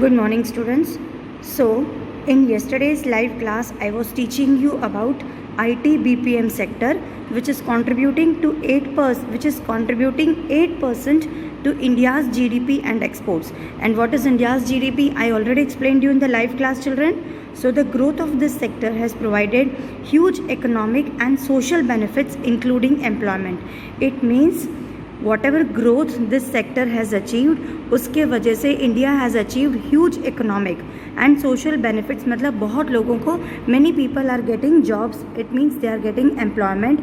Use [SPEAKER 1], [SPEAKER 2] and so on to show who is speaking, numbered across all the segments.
[SPEAKER 1] Good morning, students. So, in yesterday's live class, I was teaching you about IT BPM sector, which is contributing to 8% to India's GDP and exports. And what is India's GDP? I already explained you in the live class, children. So, the growth of this sector has provided huge economic and social benefits, including employment. It means whatever growth this sector has achieved, उसके वजह से India has achieved huge economic and social benefits. मतलब बहुत लोगों को many people are getting jobs. It means they are getting employment.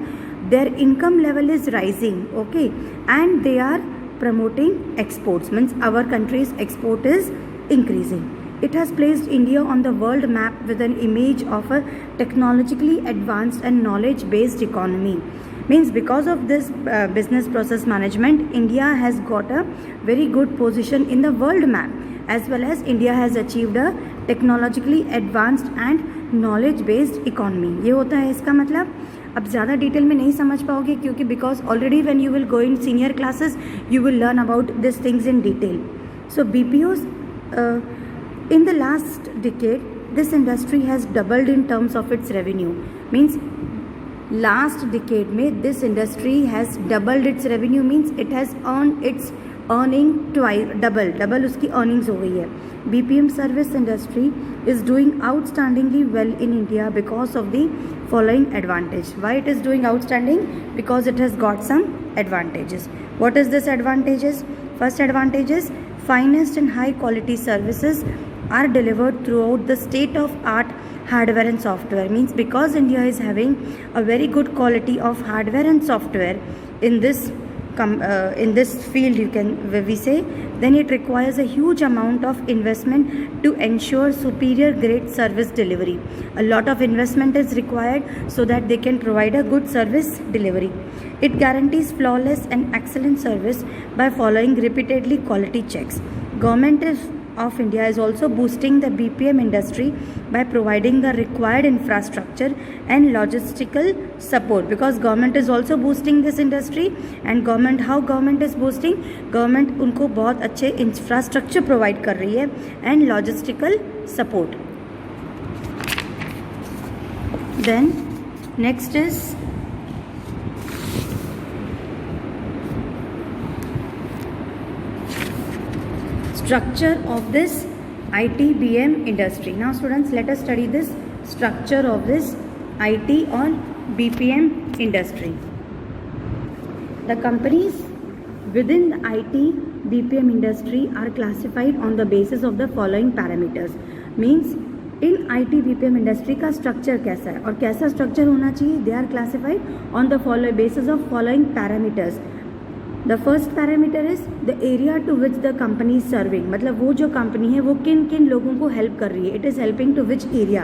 [SPEAKER 1] Their income level is rising, okay, and they are promoting exports. Means our country's export is increasing. It has placed India on the world map with an image of a technologically advanced and knowledge-based economy. Means because of this business process management, India has got a very good position in the world map, as well as India has achieved a technologically advanced and knowledge based economy. ये होता है इसका मतलब. अब ज़्यादा detail में नहीं समझ पाओगे क्योंकि because already when you will go in senior classes you will learn about this things in detail. So BPOs in the last decade this industry has doubled in terms of its revenue. Means last decade में this industry has doubled its revenue. Means it has earned its earning twice, double उसकी earnings हो गई है. BPM service industry is doing outstandingly well in India because of the following advantage. Why it is doing outstanding? Because it has got some advantages. What is this advantages? First advantage is finest and high quality services are delivered throughout the state of art hardware and software. Means because India is having a very good quality of hardware and software in this field, we say, then it requires a huge amount of investment to ensure superior great service delivery. A lot of investment is required so that they can provide a good service delivery. It guarantees flawless and excellent service by following repeatedly quality checks. Government of India is also boosting the BPM industry by providing the required infrastructure and logistical support. Because government is also boosting this industry, and how government is boosting? Government उनको बहुत अच्छे infrastructure provide कर रही है and logistical support. Then next is structure of this IT-BPM industry. Now students, let us study this structure of this IT or BPM industry. The companies within the IT-BPM industry are classified on the basis of the following parameters. Means in IT-BPM industry का structure कैसा है और कैसा structure होना चाहिए? They are classified on the basis of following parameters. The first parameter is the area to which the company is serving. मतलब वो जो company है वो किन किन लोगों को help कर रही है. It is helping to which area.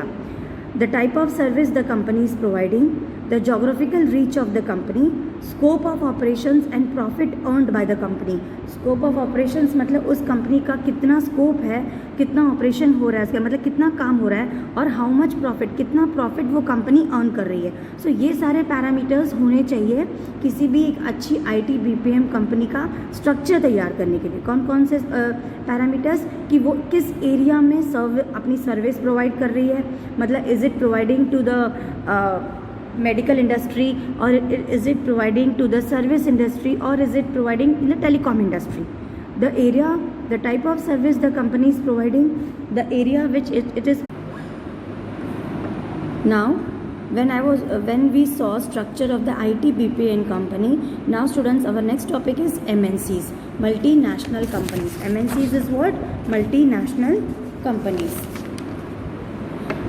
[SPEAKER 1] The type of service the company is providing, the geographical reach of the company, scope of operations and profit earned by the company. Scope of operations मतलब उस company का कितना scope है, कितना operation हो रहा है, इसका मतलब कितना काम हो रहा है, और हाउ मच प्रॉफिट, कितना प्रॉफिट वो कंपनी अर्न कर रही है. सो ये सारे पैरामीटर्स होने चाहिए किसी भी एक अच्छी IT BPM कंपनी का स्ट्रक्चर तैयार करने के लिए. कौन कौन से पैरामीटर्स? कि वो किस एरिया में अपनी सर्विस प्रोवाइड कर रही है. मतलब is it providing to the medical industry, or is it providing to the service industry, or is it providing in the telecom industry. The area, the type of service the company is providing, the area which it is. Now when we saw structure of the IT BPM company, now students, our next topic is MNCs, multinational companies. MNCs is what? Multinational companies.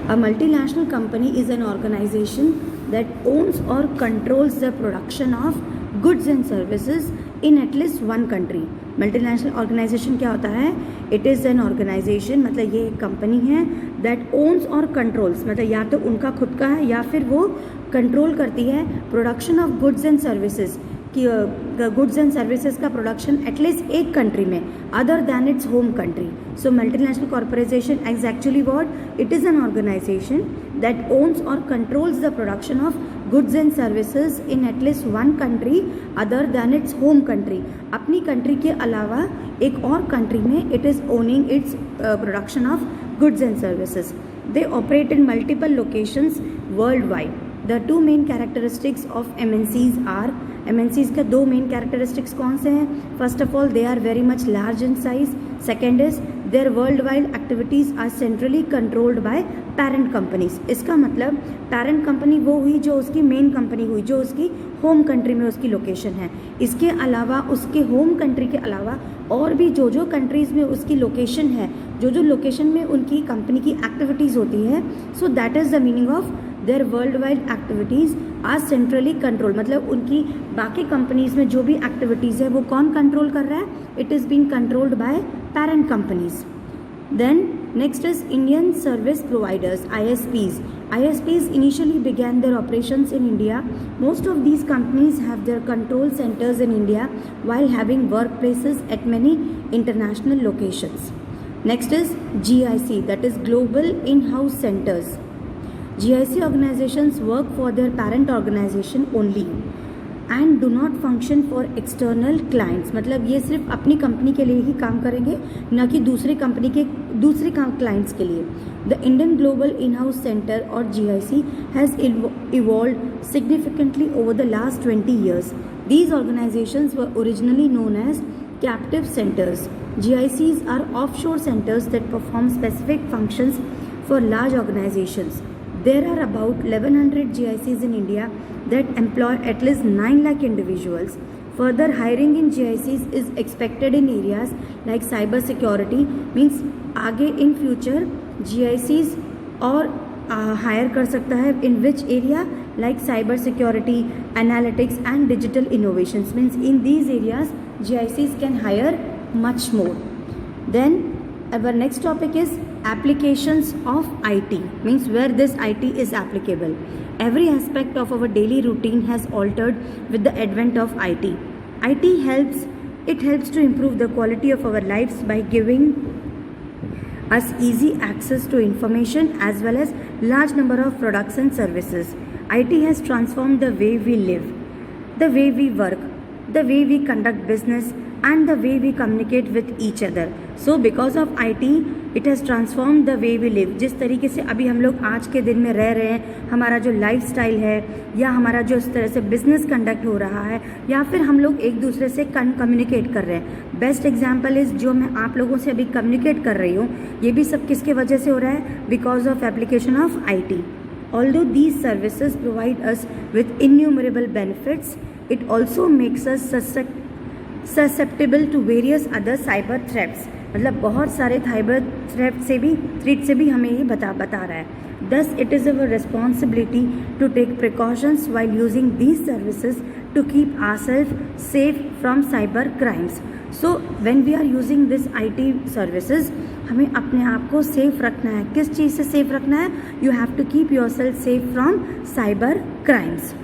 [SPEAKER 1] A multinational company is an organization that owns or controls the production of goods and services in at least one country. Multinational organisation क्या होता है? It is an organisation, मतलब ये एक company है that ons और controls, मतलब या तो उनका खुद का है या फिर वो कंट्रोल करती है production of goods and services कि गुड्स एंड सर्विसेज का प्रोडक्शन एटलीस्ट एक कंट्री में other than its home country. So multinational corporation is actually what? It is an organisation that owns or controls the production of goods and services in at least one country other than its home country. अपनी country के अलावा एक और country में it is owning its production of goods and services. They operate in multiple locations worldwide. The two main characteristics of MNCs are, MNCs का दो main characteristics कौन से हैं? First of all, they are very much large in size. Second is their worldwide activities are centrally controlled by parent companies. इसका मतलब parent company वो हुई जो उसकी main company हुई, जो उसकी home country में उसकी location है. इसके अलावा उसके home country के अलावा और भी जो जो countries में उसकी location है, जो जो location में उनकी company की activities होती है, so that is the meaning of their worldwide activities are centrally controlled. मतलब उनकी बाकी कंपनीज में जो भी एक्टिविटीज़ है वो कौन कंट्रोल कर रहा है? It is being controlled by parent companies. Then next is Indian service providers, ISPs. ISPs initially began their operations in India. Most of these companies have their control centers in India while having workplaces at many international locations. Next is GIC, that is Global In-House Centers. GIC organizations work for their parent organization only and do not function for external clients. मतलब ये सिर्फ अपनी company के लिए ही काम करेंगे, न कि दूसरी कंपनी के दूसरे क्लाइंट्स के लिए. The Indian Global In-House Center or GIC has evolved significantly over the last 20 years. These organizations were originally known as captive centers. GICs are offshore centers that perform specific functions for large organizations. There are about 1100 GICs in India that employ at least 9 lakh individuals. Further hiring in GICs is expected in areas like cyber security. Means आगे in future GICs और hire कर सकता है in which area? Like cyber security, analytics and digital innovations. Means in these areas GICs can hire much more. Then our next topic is applications of IT, means where this IT is applicable. Every aspect of our daily routine has altered with the advent of IT. IT helps to improve the quality of our lives by giving us easy access to information as well as large number of products and services. IT has transformed the way we live, the way we work, the way we conduct business and the way we communicate with each other. So because of IT, it has transformed the way we live. जिस तरीके से अभी हम लोग आज के दिन में रह रहे हैं, हमारा जो लाइफ स्टाइल है या हमारा जो इस तरह से बिजनेस कंडक्ट हो रहा है या फिर हम लोग एक दूसरे से कम्युनिकेट कर रहे हैं. बेस्ट एग्जाम्पल इज़ जो मैं आप लोगों से अभी कम्युनिकेट कर रही हूँ, ये भी सब किसके वजह से हो रहा है? Because of application of IT. Although these services provide us with innumerable benefits, it also makes us susceptible to various other cyber threats. मतलब बहुत सारे साइबर थ्रेट से भी हमें ये बता रहा है. Thus, it is our responsibility to take precautions while using these services to keep ourselves safe from cyber crimes. So, when we are using this IT services, हमें अपने आप को सेफ रखना है. किस चीज़ से सेफ रखना है? You have to keep yourself safe from cyber crimes.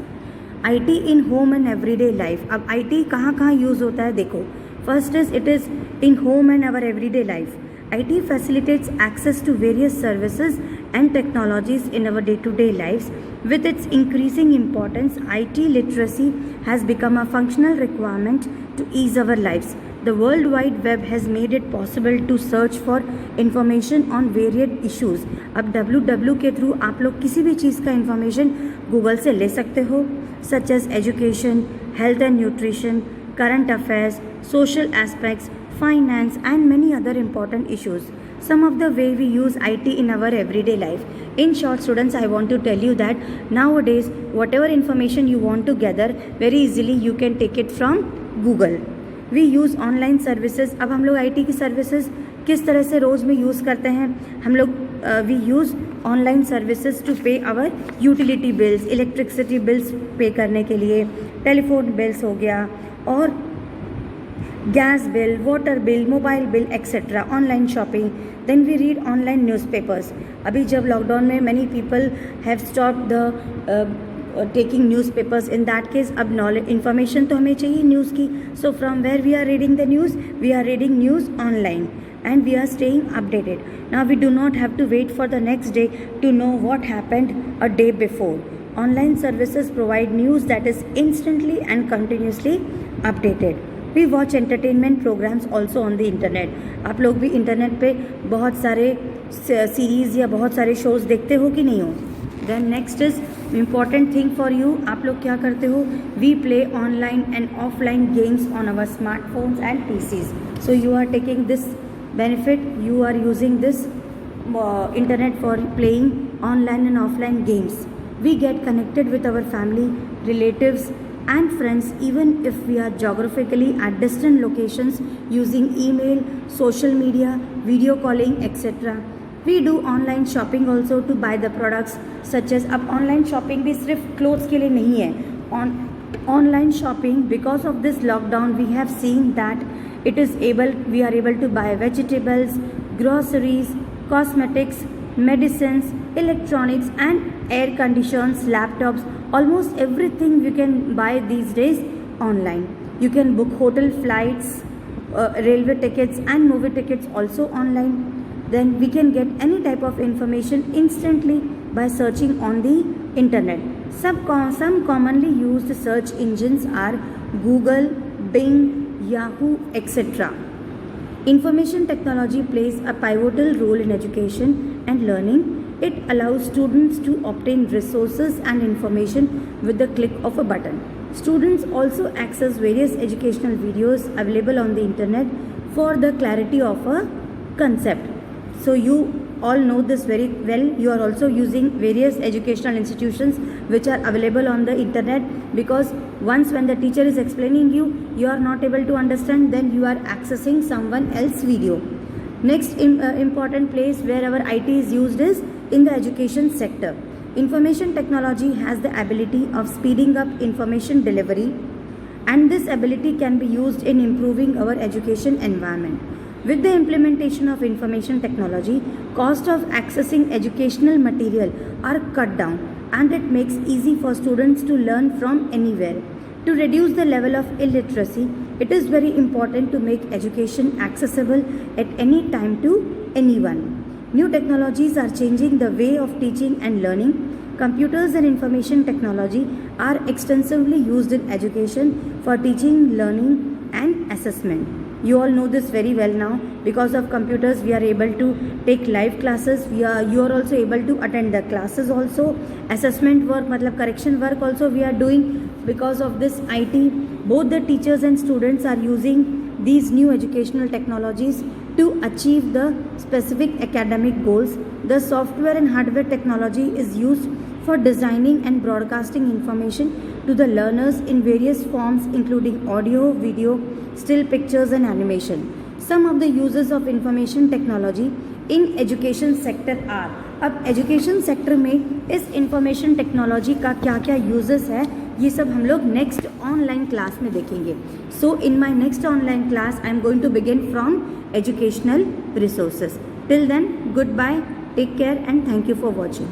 [SPEAKER 1] IT in home and everyday life. अब IT कहाँ कहाँ यूज़ होता है? देखो, first is it is in home and our everyday life. IT facilitates access to various services and technologies in our day-to-day lives. With its increasing importance, IT literacy has become a functional requirement to ease our lives. The World Wide Web has made it possible to search for information on varied issues. अब www के through आप लोग किसी भी चीज़ का information Google से ले सकते हो, such as education, health and nutrition, current affairs, social aspects, finance and many other important issues. Some of the way we use IT in our everyday life. In short, students, I want to tell you that nowadays whatever information you want to gather very easily you can take it from Google. We use online services. अब हम लोग IT की services किस तरह से रोज़ में use करते हैं? हम लोग we use online services to pay our utility bills, electricity bills pay करने के लिए, टेलीफोन बिल्स हो गया और gas bill, water bill, mobile bill etcetera, online shopping. Then we read online newspapers. अभी जब लॉकडाउन में many people have stopped the taking newspapers. In that case अब नॉलेज इन्फॉर्मेशन तो हमें चाहिए न्यूज़ की. So from where we are reading the news? We are reading news online and we are staying updated. Now we do not have to wait for the next day to know what happened a day before. Online services provide news that is instantly and continuously updated. We watch entertainment programs also on the internet. आप लोग भी internet पे बहुत सारे series या बहुत सारे shows देखते हो कि नहीं हो? Then next is important thing for you. आप लोग क्या करते हो? We play online and offline games on our smartphones and PCs. So you are taking this benefit. You are using this internet for playing online and offline games. We get connected with our family, relatives and friends even if we are geographically at distant locations using email, social media, video calling, etc. We do online shopping also to buy the products such as अब online shopping भी सिर्फ clothes के लिए नहीं है. Online shopping, because of this lockdown, we have seen that we are able to buy vegetables, groceries, cosmetics, medicines, electronics and air conditioners, laptops, almost everything you can buy these days online. You can book hotel flights, railway tickets and movie tickets also online. Then we can get any type of information instantly by searching on the internet. Some commonly used search engines are Google, Bing, Yahoo, etc. Information technology plays a pivotal role in education and learning. It allows students to obtain resources and information with the click of a button. Students also access various educational videos available on the internet for the clarity of a concept. So you all know this very well. You are also using various educational institutions which are available on the internet, because once when the teacher is explaining you are not able to understand, then you are accessing someone else's video. Next important place where our IT is used is in the education sector. Information technology has the ability of speeding up information delivery, and this ability can be used in improving our education environment. With the implementation of information technology, cost of accessing educational material are cut down, and it makes easy for students to learn from anywhere. To reduce the level of illiteracy, it is very important to make education accessible at any time to anyone. New technologies are changing the way of teaching and learning. Computers and information technology are extensively used in education for teaching, learning and assessment. You all know this very well now. Because of computers, we are able to take live classes. You are also able to attend the classes also. Assessment work, matlab correction work also we are doing because of this IT. Both the teachers and students are using these new educational technologies to achieve the specific academic goals. The software and hardware technology is used for designing and broadcasting information to the learners in various forms, including audio, video, still pictures and animation. Some of the uses of information technology in education sector are. अब education sector में इस information technology का क्या क्या uses है, ये सब हम लोग next online class में देखेंगे. So in my next online class I am going to begin from educational resources. Till then, goodbye, take care and thank you for watching.